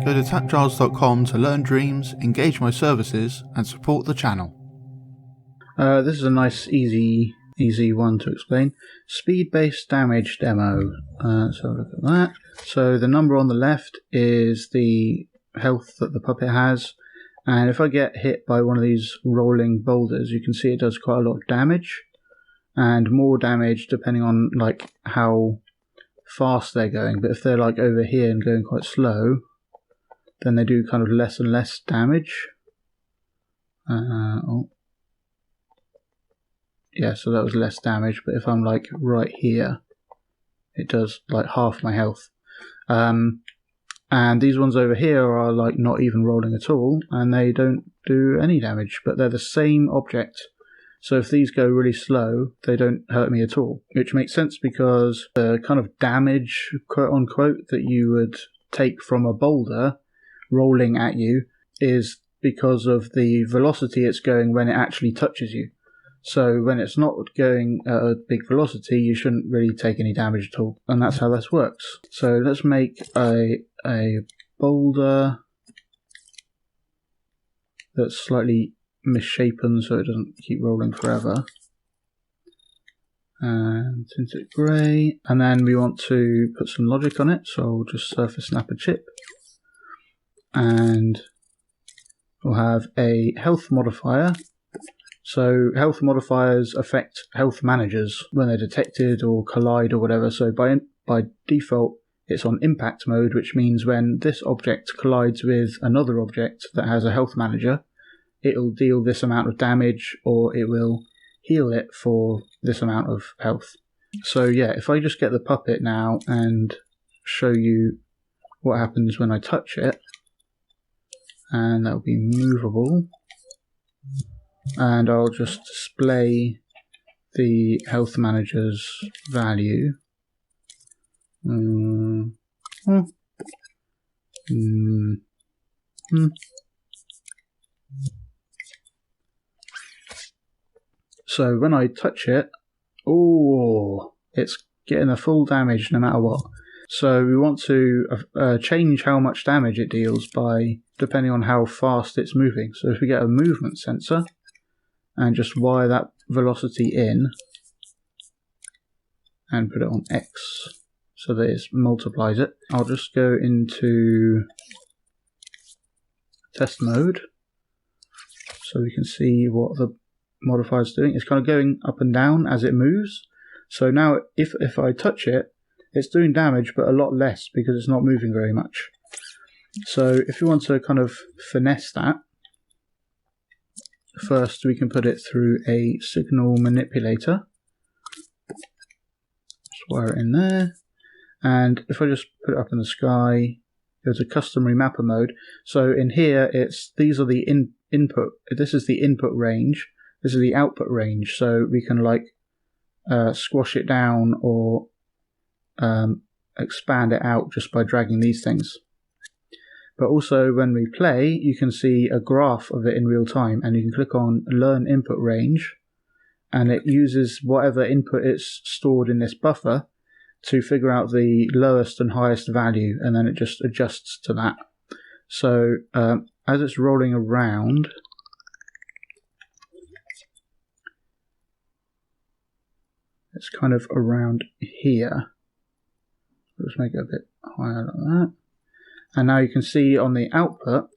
Go to TAPgiles.com to learn dreams, engage my services, and support the channel. This is a nice, easy one to explain. Speed-based damage demo. So look at that. So the number on the left is the health that the puppet has, and if I get hit by one of these rolling boulders, you can see it does quite a lot of damage, and more damage depending on like how fast they're going. But if they're like over here and going quite slow, then they do kind of less and less damage. Yeah, so that was less damage, but if I'm like right here, it does like half my health. And these ones over here are like not even rolling at all, and they don't do any damage, but they're the same object. So if these go really slow, they don't hurt me at all, which makes sense because the kind of damage, quote unquote, that you would take from a boulder rolling at you is because of the velocity it's going when it actually touches you. So when it's not going at a big velocity, you shouldn't really take any damage at all, and that's how this works. So let's make a boulder that's slightly misshapen so it doesn't keep rolling forever. And tint it grey, and then we want to put some logic on it, so I'll just surface snap a chip. And we'll have a health modifier. So health modifiers affect health managers when they're detected or collide or whatever. So by default, it's on impact mode, which means when this object collides with another object that has a health manager, it'll deal this amount of damage, or it will heal it for this amount of health. So yeah, if I just get the puppet now and show you what happens when I touch it, and that'll be movable. And I'll just display the health manager's value. So when I touch it, it's getting a full damage no matter what. So we want to change how much damage it deals by depending on how fast it's moving. So if we get a movement sensor and just wire that velocity in and put it on X so that it multiplies it, I'll just go into test mode so we can see what the modifier is doing. It's kind of going up and down as it moves. So now if I touch it, it's doing damage, but a lot less because it's not moving very much. So if you want to kind of finesse that, first we can put it through a signal manipulator. Just wire it in there. And if I just put it up in the sky, there's a custom remapper mode. So in here, these are the input. This is the input range. This is the output range. So we can like squash it down or expand it out just by dragging these things. But also when we play, you can see a graph of it in real time, and you can click on learn input range, and it uses whatever input it's stored in this buffer to figure out the lowest and highest value, and then it just adjusts to that. So as it's rolling around, it's kind of around here. Let's make it a bit higher like that. And now you can see on the output,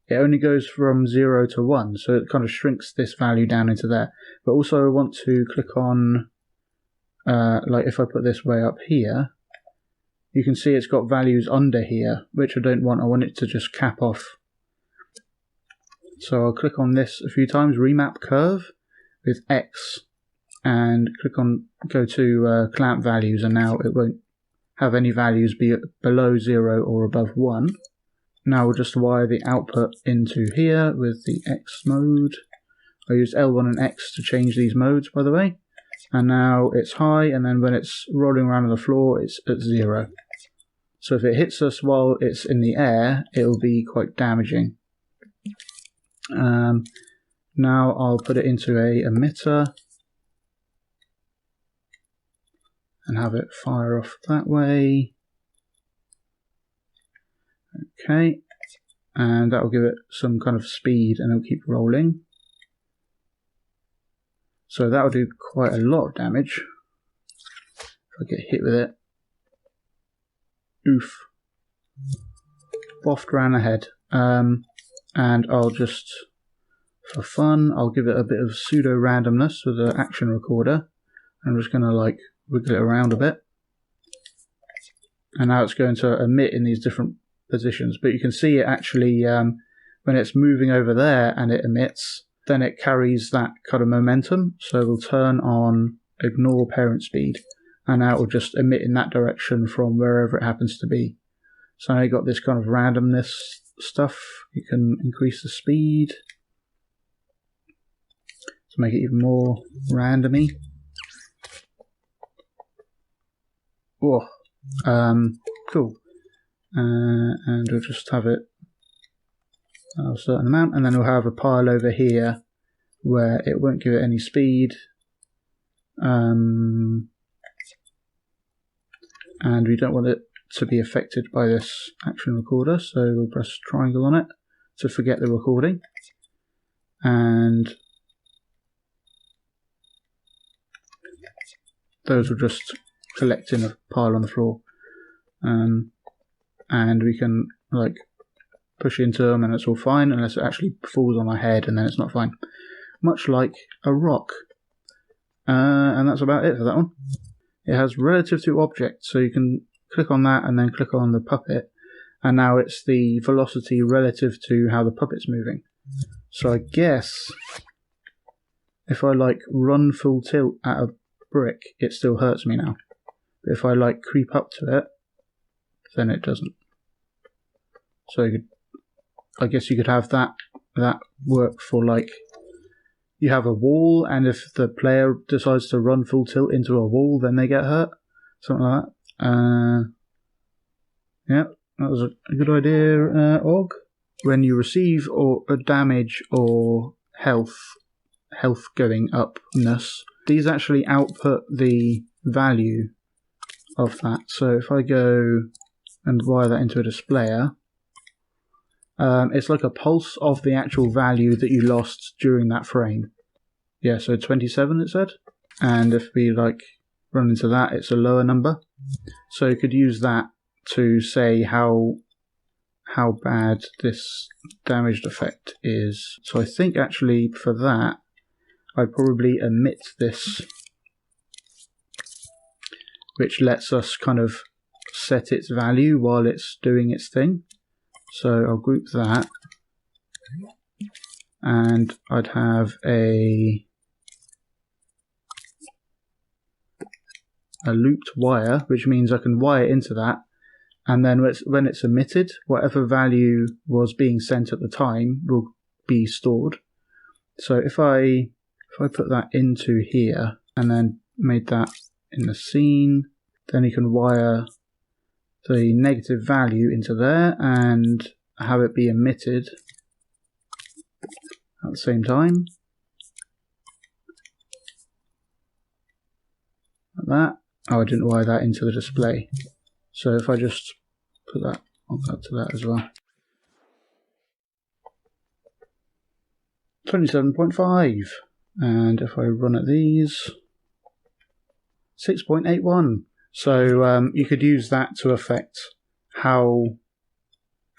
it only goes from 0 to 1, so it kind of shrinks this value down into there. But also I want to click on, like if I put this way up here, you can see it's got values under here, which I don't want. I want it to just cap off. So I'll click on this a few times, remap curve with X, and go to clamp values, and now it won't have any values be below 0 or above 1. Now we'll just wire the output into here with the X mode. I used L1 and X to change these modes, by the way. And now it's high, and then when it's rolling around on the floor, it's at 0. So if it hits us while it's in the air, it'll be quite damaging. Now I'll put it into a emitter and have it fire off that way. Okay, and that will give it some kind of speed and it'll keep rolling. So that will do quite a lot of damage. If I get hit with it. Oof. Boffed ran ahead. And I'll just, for fun, I'll give it a bit of pseudo randomness with the action recorder. I'm just going to like wiggle it around a bit. And now it's going to emit in these different positions. But you can see it actually, when it's moving over there and it emits, then it carries that kind of momentum. So it'll turn on ignore parent speed. And now it will just emit in that direction from wherever it happens to be. So now you've got this kind of randomness stuff. You can increase the speed to make it even more randomy. Whoa. Cool. And we'll just have it a certain amount, and then we'll have a pile over here where it won't give it any speed. And we don't want it to be affected by this action recorder, so we'll press triangle on it to forget the recording. And those will just collect in a pile on the floor. And we can like push into them and it's all fine unless it actually falls on our head and then it's not fine. Much like a rock. And that's about it for that one. It has relative to object, so you can click on that and then click on the puppet, and now it's the velocity relative to how the puppet's moving. So I guess if I like run full tilt at a brick, it still hurts me now. But if I like creep up to it, then it doesn't. So I guess you could have that work for like, you have a wall, and if the player decides to run full tilt into a wall, then they get hurt. Something like that. Yeah, that was a good idea, Og. When you receive or a damage or health going upness, these actually output the value of that. So if I go and wire that into a displayer, it's like a pulse of the actual value that you lost during that frame. Yeah, so 27 it said. And if we like run into that, it's a lower number. So you could use that to say how bad this damaged effect is. So I think actually for that, I'd probably omit this, which lets us kind of set its value while it's doing its thing. So I'll group that, and I'd have a looped wire, which means I can wire into that, and then when it's emitted, whatever value was being sent at the time will be stored. So if I put that into here and then made that in the scene, then you can wire the negative value into there and have it be emitted at the same time. Like that. Oh, I didn't wire that into the display. So if I just put that, I'll cut to that as well. 27.5. And if I run at these, 6.81. So you could use that to affect how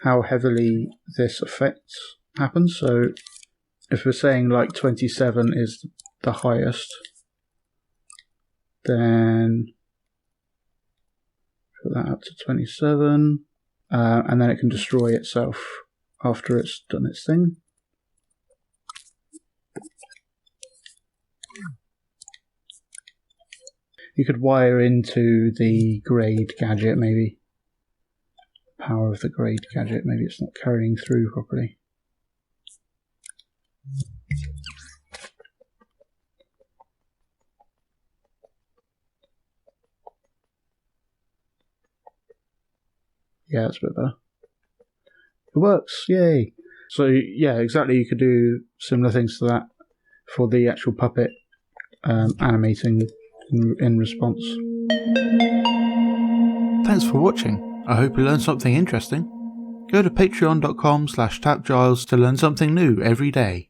heavily this effect happens. So if we're saying like 27 is the highest, then put that up to 27, and then it can destroy itself after it's done its thing. You could wire into the grade gadget, maybe. Power of the grade gadget, maybe it's not carrying through properly. Yeah, that's a bit better. It works, yay! So yeah, exactly, you could do similar things to that for the actual puppet animating in response. Thanks for watching. I hope you learned something interesting. Go to patreon.com/TAPgiles to learn something new every day.